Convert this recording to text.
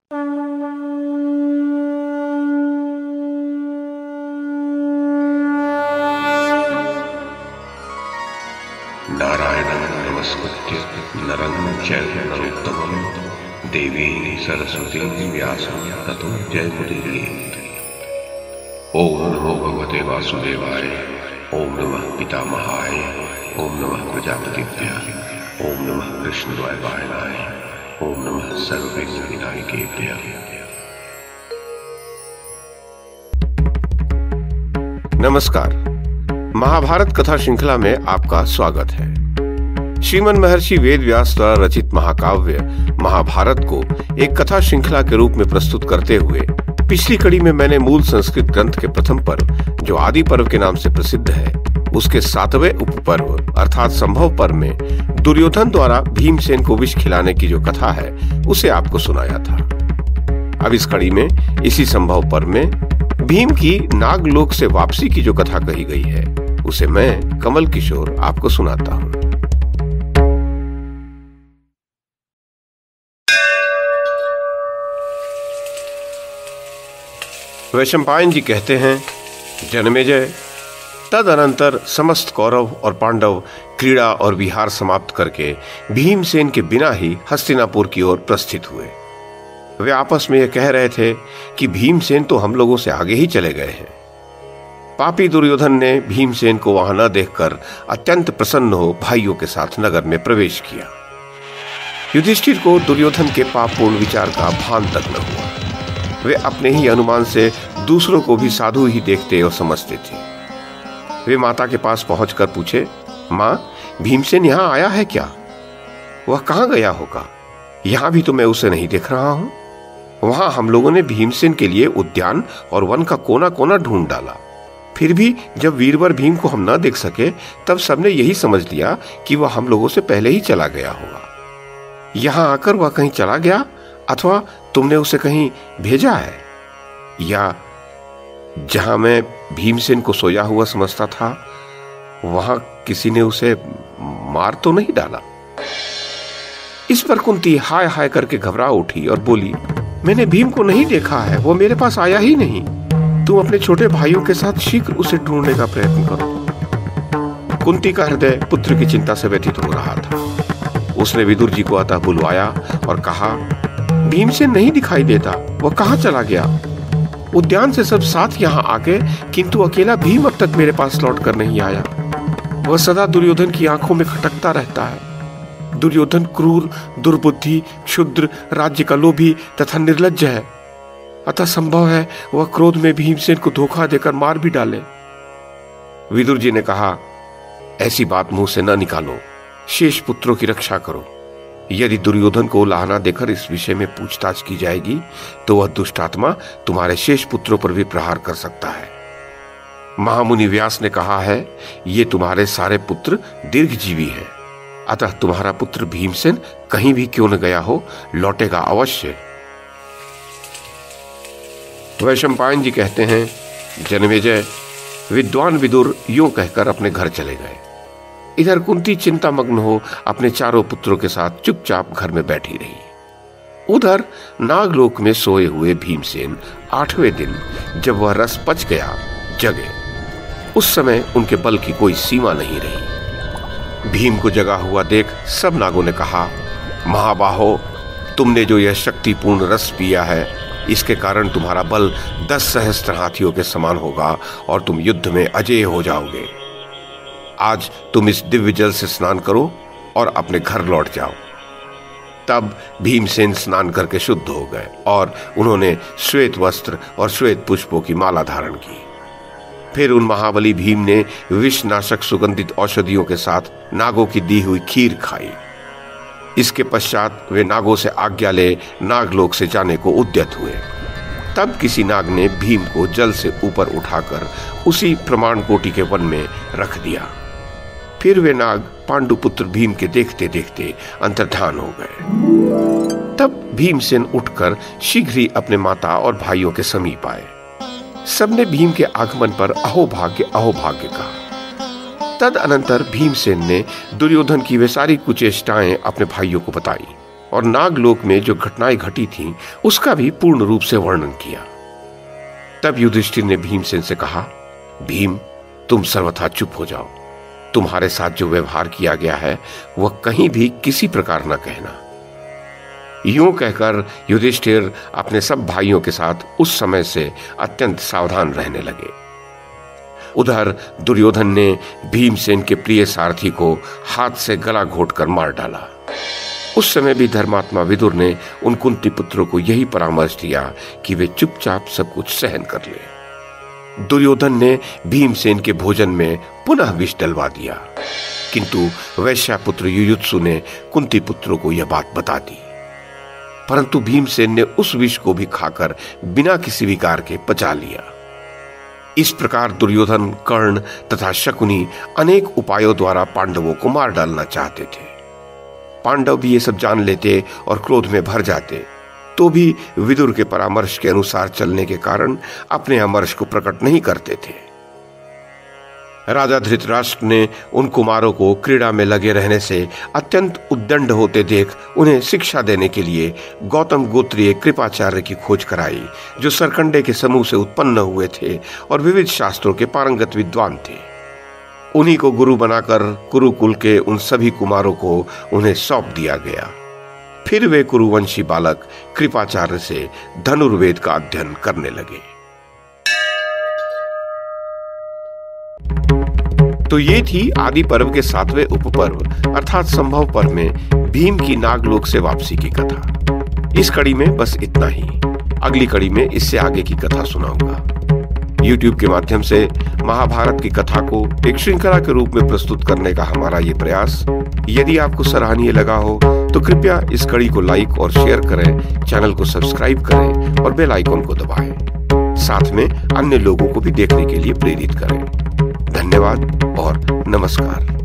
नारायणं नमस्कृत्य नरं चैव नरोत्तमं देवीं सरस्वतीं व्यासं ततो जयमुदीरयेत्। ओम नमो भगवते वासुदेवाय, ओम नमः पितामहाय, ओम नमः प्रजापतिभ्यः, ओम नमः कृष्णद्वैपायनाय, ओम नमः सर्वविघ्नविनायकेभ्यः। नमस्कार। महाभारत कथा श्रृंखला में आपका स्वागत है। श्रीमन महर्षि वेद व्यास द्वारा रचित महाकाव्य महाभारत को एक कथा श्रृंखला के रूप में प्रस्तुत करते हुए पिछली कड़ी में मैंने मूल संस्कृत ग्रंथ के प्रथम पर्व, जो आदि पर्व के नाम से प्रसिद्ध है, उसके 7वें उपपर्व अर्थात संभव पर्व में दुर्योधन द्वारा भीमसेन को विष खिलाने की जो कथा है उसे आपको सुनाया था। अब इस कड़ी में इसी संभव पर्व में भीम की नागलोक से वापसी की जो कथा कही गई है उसे मैं कमल किशोर आपको सुनाता हूं। वैशंपायन जी कहते हैं, जन्मेजय, तदनंतर समस्त कौरव और पांडव क्रीड़ा और विहार समाप्त करके भीमसेन के बिना ही हस्तिनापुर की ओर प्रस्थित हुए। वे आपस में यह कह रहे थे कि भीमसेन तो हम लोगों से आगे ही चले गए हैं। पापी दुर्योधन ने भीमसेन को वहां न देखकर अत्यंत प्रसन्न हो भाइयों के साथ नगर में प्रवेश किया। युधिष्ठिर को दुर्योधन के पापपूर्ण विचार का भान तक न हुआ। वे अपने ही अनुमान से दूसरों को भी साधु ही देखते और समझते थे। वे माता के पास पहुंचकर पूछे, मां, भीमसेन यहाँ आया है क्या? वह कहाँ गया होगा? यहां भी तो मैं उसे नहीं देख रहा हूं। वहां हम लोगों ने भीमसेन के लिए उद्यान और वन का कोना कोना ढूंढ डाला, फिर भी जब वीरवर भीम को हम न देख सके तब सबने यही समझ लिया कि वह हम लोगों से पहले ही चला गया होगा। यहां आकर वह कहीं चला गया अथवा तुमने उसे कहीं भेजा है, या जहां मैं भीमसेन को सोया हुआ समझता था वहां किसी ने उसे मार तो नहीं डाला। इस पर कुंती हाय हाय करके घबरा उठी और बोली, मैंने भीम को नहीं देखा है, वो मेरे पास आया ही नहीं। तुम अपने छोटे भाइयों के साथ शीघ्र उसे ढूंढने का प्रयत्न करो। कुंती का हृदय पुत्र की चिंता से व्यथित हो रहा था। उसने विदुर जी को अतः बुलवाया और कहा, भीमसेन नहीं दिखाई देता, वह कहाँ चला गया? उद्यान से सब साथ यहाँ आके, किंतु अकेला भीम अब तक मेरे पास लौट कर नहीं आया। वह सदा दुर्योधन की आंखों में खटकता रहता है। दुर्योधन क्रूर, दुर्बुद्धि, क्षुद्र, राज्य का लोभी तथा निर्लज्ज है। अतः संभव है वह क्रोध में भीमसेन को धोखा देकर मार भी डाले। विदुर जी ने कहा, ऐसी बात मुंह से न निकालो, शेष पुत्रों की रक्षा करो। यदि दुर्योधन को लाहना देकर इस विषय में पूछताछ की जाएगी तो वह दुष्ट आत्मा तुम्हारे शेष पुत्रों पर भी प्रहार कर सकता है। महामुनि व्यास ने कहा है, ये तुम्हारे सारे पुत्र दीर्घजीवी हैं, अतः तुम्हारा पुत्र भीमसेन कहीं भी क्यों न गया हो, लौटेगा अवश्य। वैशंपायन जी कहते हैं, जन्मेजय, विद्वान विदुर यूं कहकर अपने घर चले गए। इधर कुंती चिंतामग्न हो अपने चारों पुत्रों के साथ चुपचाप घर में बैठी रही। उधर नागलोक में सोए हुए भीमसेन 8वें दिन जब वह रस पच गया जगे। उस समय उनके बल की कोई सीमा नहीं रही। भीम को जगा हुआ देख सब नागों ने कहा, महाबाहो, तुमने जो यह शक्तिपूर्ण रस पिया है इसके कारण तुम्हारा बल 10 सहस्त्र हाथियों के समान होगा और तुम युद्ध में अजेय हो जाओगे। आज तुम इस दिव्य जल से स्नान करो और अपने घर लौट जाओ। तब भीमसेन स्नान करके शुद्ध हो गए और उन्होंने श्वेत वस्त्र और श्वेत पुष्पों की माला धारण की। फिर उन महाबली भीम ने विषनाशक सुगंधित औषधियों के साथ नागों की दी हुई खीर खाई। इसके पश्चात वे नागों से आज्ञा ले नागलोक से जाने को उद्यत हुए। तब किसी नाग ने भीम को जल से ऊपर उठाकर उसी प्रमाण कोटि के वन में रख दिया। फिर वे नाग पांडुपुत्र भीम के देखते देखते अंतर्धान हो गए। तब भीमसेन उठकर शीघ्र ही अपने माता और भाइयों के समीप आए। सबने भीम के आगमन पर अहोभाग्य अहोभाग्य कहा। तद अनंतर भीमसेन ने दुर्योधन की वे सारी कुचेष्टाएं अपने भाइयों को बताई और नागलोक में जो घटनाएं घटी थीं, उसका भी पूर्ण रूप से वर्णन किया। तब युधिष्ठिर ने भीमसेन से कहा, भीम, तुम सर्वथा चुप हो जाओ। तुम्हारे साथ जो व्यवहार किया गया है वह कहीं भी किसी प्रकार न कहना। यूं कहकर युधिष्ठिर अपने सब भाइयों के साथ उस समय से अत्यंत सावधान रहने लगे। उधर दुर्योधन ने भीमसेन के प्रिय सारथी को हाथ से गला घोंटकर मार डाला। उस समय भी धर्मात्मा विदुर ने उन कुंती पुत्रों को यही परामर्श दिया कि वे चुपचाप सब कुछ सहन कर ले। दुर्योधन ने भीमसेन के भोजन में पुनः विष डलवा दिया, किंतु वैश्यापुत्र युयुत्सु ने कुंती पुत्रों को यह बात बता दी। परंतु भीमसेन ने उस विष को भी खाकर बिना किसी विकार के पचा लिया। इस प्रकार दुर्योधन, कर्ण तथा शकुनी अनेक उपायों द्वारा पांडवों को मार डालना चाहते थे। पांडव भी ये सब जान लेते और क्रोध में भर जाते, तो भी विदुर के परामर्श के अनुसार चलने के कारण अपने अमर्ष को प्रकट नहीं करते थे। राजा धृतराष्ट्र ने उन कुमारों को क्रीड़ा में लगे रहने से अत्यंत उद्दंड होते देख उन्हें शिक्षा देने के लिए गौतम गोत्रीय कृपाचार्य की खोज कराई, जो सरकंडे के समूह से उत्पन्न हुए थे और विविध शास्त्रों के पारंगत विद्वान थे। उन्हीं को गुरु बनाकर कुरुकुल के उन सभी कुमारों को उन्हें सौंप दिया गया। फिर वे कुरुवंशी बालक कृपाचार्य से धनुर्वेद का अध्ययन करने लगे। तो ये थी आदि पर्व के 7वें उपपर्व अर्थात संभव पर्व में भीम की नागलोक से वापसी की कथा। इस कड़ी में बस इतना ही। अगली कड़ी में इससे आगे की कथा सुनाऊंगा। YouTube के माध्यम से महाभारत की कथा को एक श्रृंखला के रूप में प्रस्तुत करने का हमारा ये प्रयास यदि आपको सराहनीय लगा हो तो कृपया इस कड़ी को लाइक और शेयर करें, चैनल को सब्सक्राइब करें और बेल आइकन को दबाएं। साथ में अन्य लोगों को भी देखने के लिए प्रेरित करें। धन्यवाद और नमस्कार।